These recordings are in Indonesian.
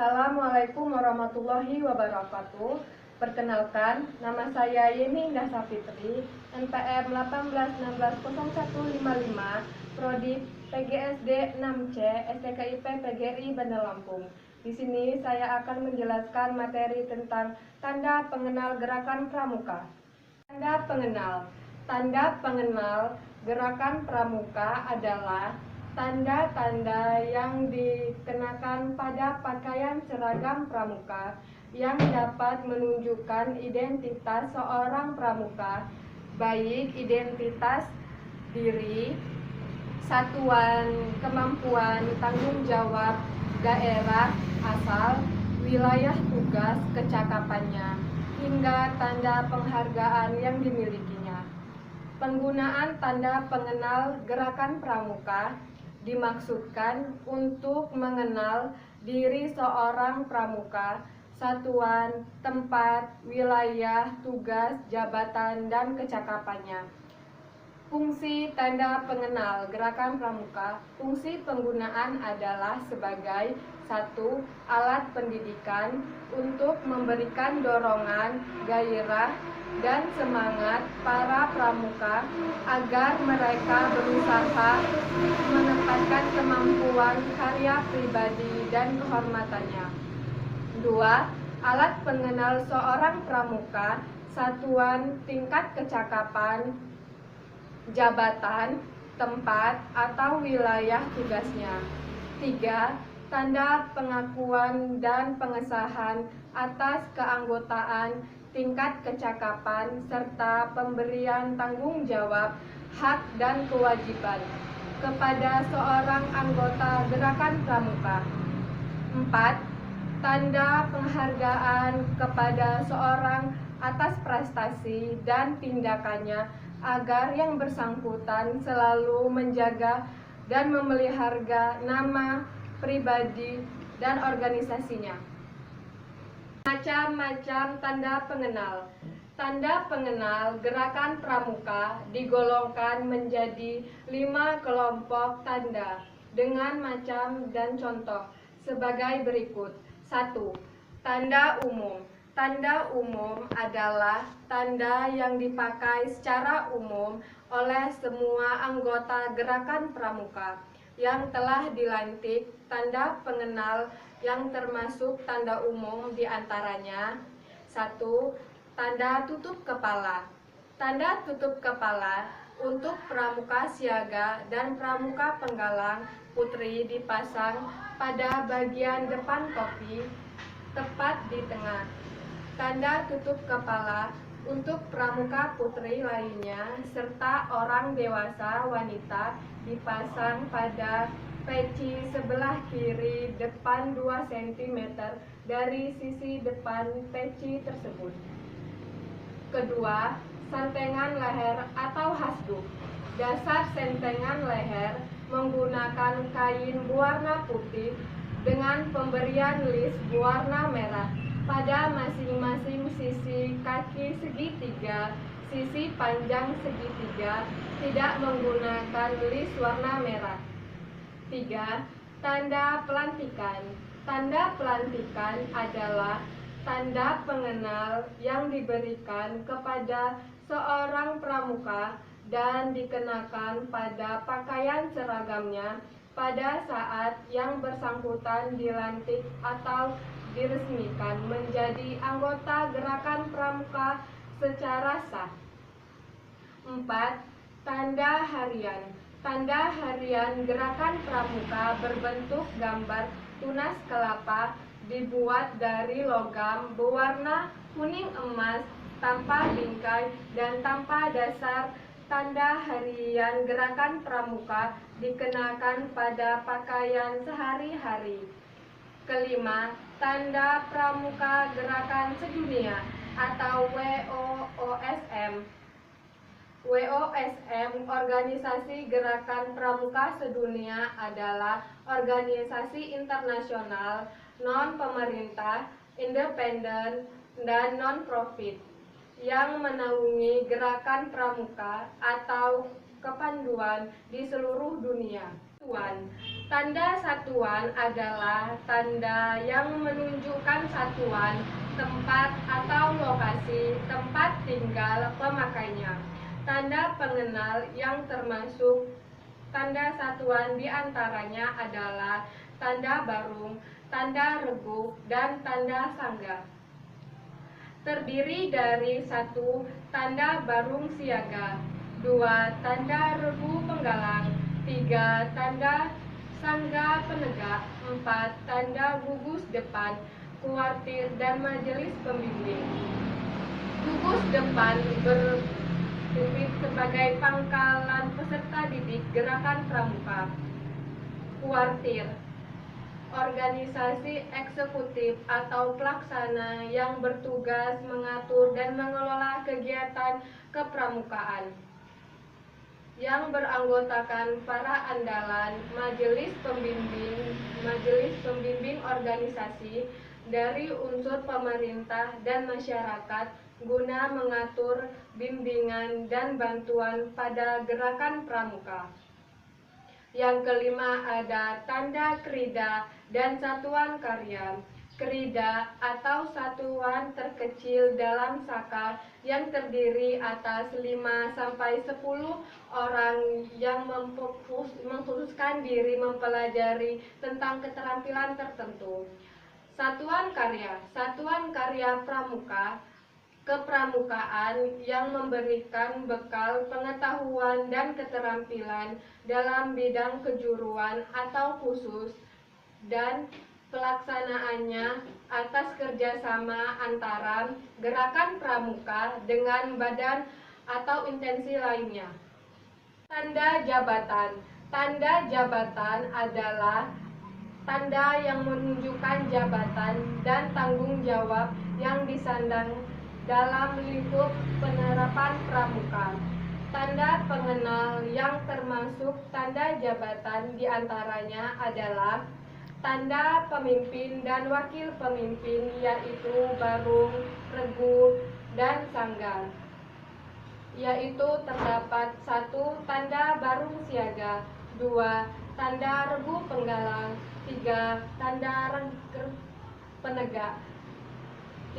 Assalamualaikum warahmatullahi wabarakatuh. Perkenalkan, nama saya Yeni Indah Safitri, NPM 18160155, Prodi PGSD 6C, STKIP PGRI Bandar Lampung. Di sini saya akan menjelaskan materi tentang tanda pengenal gerakan pramuka. Tanda pengenal. Tanda pengenal gerakan pramuka adalah tanda-tanda yang dikenakan pada pakaian seragam pramuka yang dapat menunjukkan identitas seorang pramuka, baik identitas diri, satuan kemampuan tanggung jawab, daerah asal, wilayah tugas kecakapannya, hingga tanda penghargaan yang dimilikinya. Penggunaan tanda pengenal gerakan pramuka dimaksudkan untuk mengenal diri seorang pramuka, satuan, tempat, wilayah, tugas, jabatan, dan kecakapannya. Fungsi tanda pengenal gerakan pramuka. Fungsi penggunaan adalah sebagai 1. Alat pendidikan untuk memberikan dorongan, gairah, dan semangat para pramuka agar mereka berusaha menempatkan kemampuan karya pribadi dan kehormatannya. 2. Alat pengenal seorang pramuka, satuan, tingkat kecakapan, jabatan, tempat, atau wilayah tugasnya. 3. Tanda pengakuan dan pengesahan atas keanggotaan, tingkat kecakapan, serta pemberian tanggung jawab, hak dan kewajiban kepada seorang anggota gerakan pramuka. 4. Tanda penghargaan kepada seorang atas prestasi dan tindakannya agar yang bersangkutan selalu menjaga dan memelihara nama pribadi dan organisasinya. Macam-macam tanda pengenal. Tanda pengenal gerakan pramuka digolongkan menjadi 5 kelompok tanda dengan macam dan contoh sebagai berikut. 1. Tanda umum. Tanda umum adalah tanda yang dipakai secara umum oleh semua anggota gerakan pramuka yang telah dilantik. Tanda pengenal yang termasuk tanda umum diantaranya: 1. Tanda tutup kepala. Tanda tutup kepala untuk pramuka siaga dan pramuka penggalang putri dipasang pada bagian depan topi, tepat di tengah. Tanda tutup kepala untuk pramuka putri lainnya serta orang dewasa wanita dipasang pada peci sebelah kiri depan 2 cm dari sisi depan peci tersebut. Kedua, sentengan leher atau hasduk. Dasar sentengan leher menggunakan kain berwarna putih dengan pemberian list berwarna merah pada masing-masing sisi kaki segitiga, sisi panjang segitiga, tidak menggunakan list warna merah. 3. Tanda pelantikan. Tanda pelantikan adalah tanda pengenal yang diberikan kepada seorang pramuka dan dikenakan pada pakaian seragamnya pada saat yang bersangkutan dilantik atau diresmikan menjadi anggota gerakan pramuka secara sah. 4. Tanda harian. Tanda harian gerakan pramuka berbentuk gambar tunas kelapa dibuat dari logam berwarna kuning emas tanpa bingkai dan tanpa dasar. Tanda harian gerakan pramuka dikenakan pada pakaian sehari-hari. Kelima, tanda pramuka gerakan sedunia atau WOSM. WOSM, Organisasi Gerakan Pramuka Sedunia, adalah organisasi internasional non-pemerintah, independen, dan non-profit yang menaungi gerakan pramuka atau kepanduan di seluruh dunia. Satuan. Tanda satuan adalah tanda yang menunjukkan satuan, tempat atau lokasi tempat tinggal pemakainya. Tanda pengenal yang termasuk tanda satuan diantaranya adalah tanda barung, tanda regu, dan tanda sangga. Terdiri dari 1. Tanda barung siaga, 2. Tanda regu penggalang, 3. Tanda sangga penegak, 4. Tanda gugus depan, kuartir, dan majelis pembimbing. Gugus depan berfungsi sebagai pangkalan peserta didik gerakan pramuka. Kuartir, organisasi eksekutif atau pelaksana yang bertugas mengatur dan mengelola kegiatan kepramukaan, yang beranggotakan para andalan majelis pembimbing organisasi dari unsur pemerintah dan masyarakat guna mengatur bimbingan dan bantuan pada gerakan pramuka. Yang kelima ada tanda krida dan satuan karya. Krida atau satuan terkecil dalam saka yang terdiri atas 5-10 orang yang mengkhususkan diri mempelajari tentang keterampilan tertentu. Satuan karya pramuka, kepramukaan yang memberikan bekal pengetahuan dan keterampilan dalam bidang kejuruan atau khusus dan pelaksanaannya atas kerjasama antara gerakan pramuka dengan badan atau intensi lainnya. Tanda jabatan adalah tanda yang menunjukkan jabatan dan tanggung jawab yang disandang dalam lingkup penerapan pramuka. Tanda pengenal yang termasuk tanda jabatan diantaranya adalah tanda pemimpin dan wakil pemimpin, yaitu barung, regu, dan sangga. Yaitu terdapat 1. Tanda barung siaga, 2. Tanda regu penggalang, 3. Tanda penegak,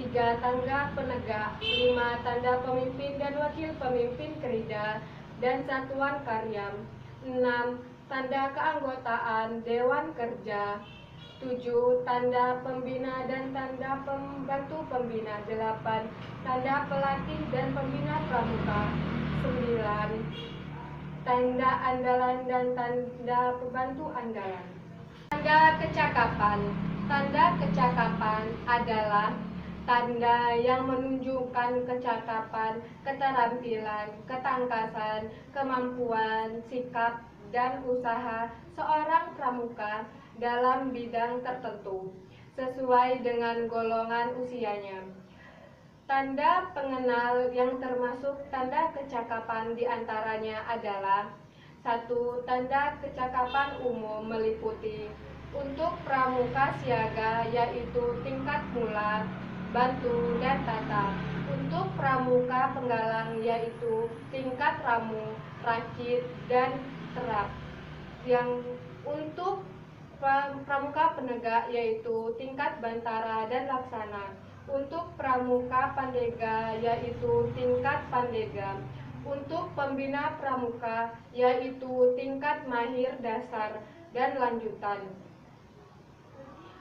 3. Tanda penegak, 5. Tanda pemimpin dan wakil pemimpin krida dan satuan karya, 6. Tanda keanggotaan dewan kerja, 7. Tanda pembina dan tanda pembantu pembina, 8. Tanda pelatih dan pembina pramuka, 9. Tanda andalan dan tanda pembantu andalan. Tanda kecakapan adalah tanda yang menunjukkan kecakapan, keterampilan, ketangkasan, kemampuan, sikap, dan usaha seorang pramuka dalam bidang tertentu, sesuai dengan golongan usianya. Tanda pengenal yang termasuk tanda kecakapan diantaranya adalah 1. Tanda kecakapan umum meliputi untuk pramuka siaga, yaitu tingkat mula, bantu, dan tata. Untuk pramuka penggalang, yaitu tingkat ramu, rakit, dan terap. Yang untuk pramuka penegak, yaitu tingkat bantara dan laksana. Untuk pramuka pandega, yaitu tingkat pandega. Untuk pembina pramuka, yaitu tingkat mahir dasar dan lanjutan.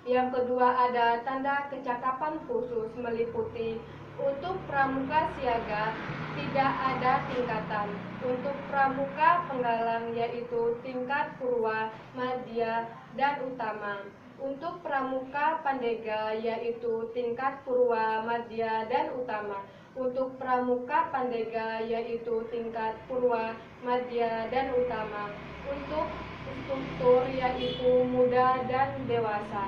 Yang kedua ada tanda kecakapan khusus meliputi untuk pramuka siaga tidak ada tingkatan. Untuk pramuka penggalang, yaitu tingkat purwa, madya, dan utama. Untuk pramuka pandega, yaitu tingkat purwa, madya, dan utama. Untuk pramuka pandega, yaitu tingkat purwa, madya, dan utama. Untuk instruktur, yaitu muda dan dewasa.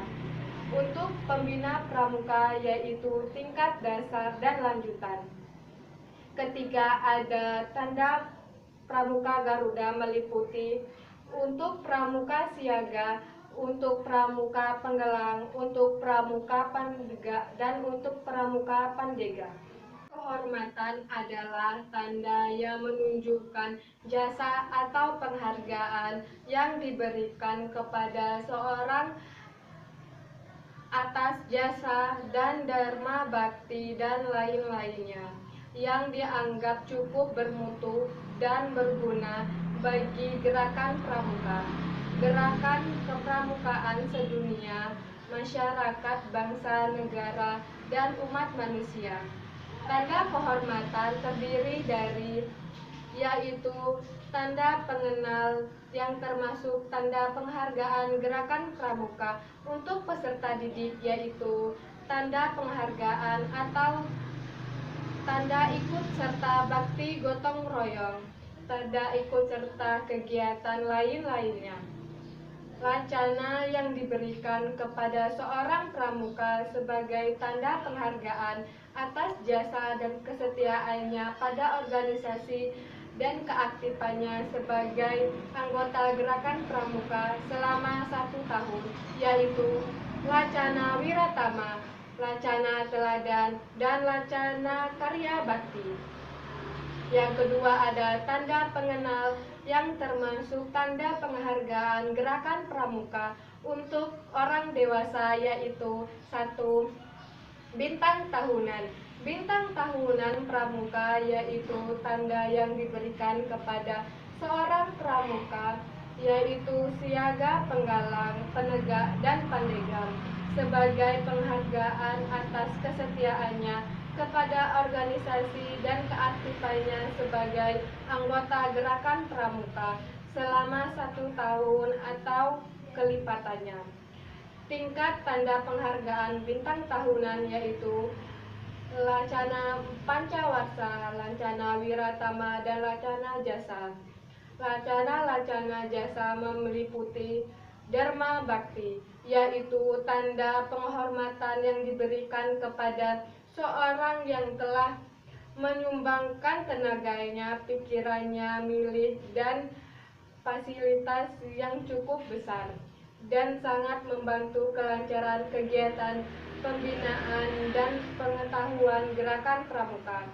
Untuk pembina pramuka, yaitu tingkat dasar dan lanjutan. Ketiga ada tanda pramuka Garuda meliputi untuk pramuka siaga, untuk pramuka penggalang, untuk pramuka pandega, dan untuk pramuka pandega. kehormatan adalah tanda yang menunjukkan jasa atau penghargaan yang diberikan kepada seorang atas jasa dan dharma bakti dan lain-lainnya yang dianggap cukup bermutu dan berguna bagi gerakan pramuka, gerakan kepramukaan sedunia, masyarakat, bangsa, negara, dan umat manusia. Tanda kehormatan terdiri dari yaitu tanda pengenal yang termasuk tanda penghargaan gerakan pramuka untuk peserta didik, yaitu tanda penghargaan atau tanda ikut serta bakti gotong royong, tanda ikut serta kegiatan lain-lainnya. Lancana yang diberikan kepada seorang pramuka sebagai tanda penghargaan atas jasa dan kesetiaannya pada organisasi dan keaktifannya sebagai anggota gerakan pramuka selama 1 tahun, yaitu Lancana Wiratama, Lancana Teladan, dan Lancana Karya Bakti. Yang kedua ada tanda pengenal yang termasuk tanda penghargaan gerakan pramuka untuk orang dewasa, yaitu 1. Bintang tahunan. Bintang tahunan pramuka yaitu tanda yang diberikan kepada seorang pramuka, yaitu siaga, penggalang, penegak, dan pandeglang sebagai penghargaan atas kesetiaannya kepada organisasi dan keaktifannya sebagai anggota gerakan pramuka selama 1 tahun atau kelipatannya. Tingkat tanda penghargaan bintang tahunan yaitu Lancana Pancawarsa, Lancana Wiratama, dan Lancana Jasa. Lancana Jasa meliputi Dharma Bakti, yaitu tanda penghormatan yang diberikan kepada seorang yang telah menyumbangkan tenaganya, pikirannya, milik, dan fasilitas yang cukup besar dan sangat membantu kelancaran kegiatan pembinaan dan pengetahuan gerakan pramuka.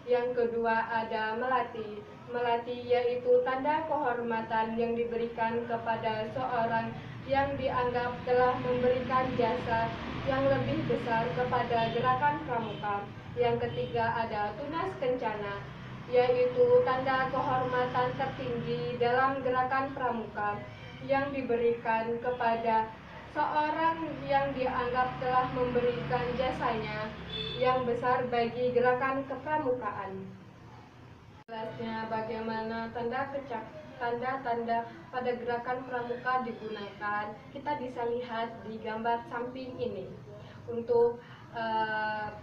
Yang kedua ada melati. Melati yaitu tanda kehormatan yang diberikan kepada seorang yang dianggap telah memberikan jasa yang lebih besar kepada gerakan pramuka. Yang ketiga ada tunas kencana, yaitu tanda kehormatan tertinggi dalam gerakan pramuka yang diberikan kepada seorang yang dianggap telah memberikan jasanya yang besar bagi gerakan kepramukaan. Jelasnya bagaimana tanda-tanda pada gerakan pramuka digunakan, kita bisa lihat di gambar samping ini. Untuk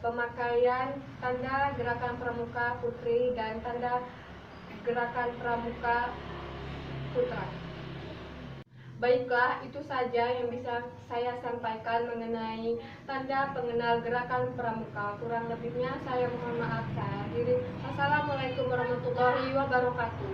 pemakaian tanda gerakan pramuka putri dan tanda gerakan pramuka putra. Baiklah, itu saja yang bisa saya sampaikan mengenai tanda pengenal gerakan pramuka. Kurang lebihnya saya mohon maaf. Saya akhiri. Wassalamualaikum warahmatullahi wabarakatuh.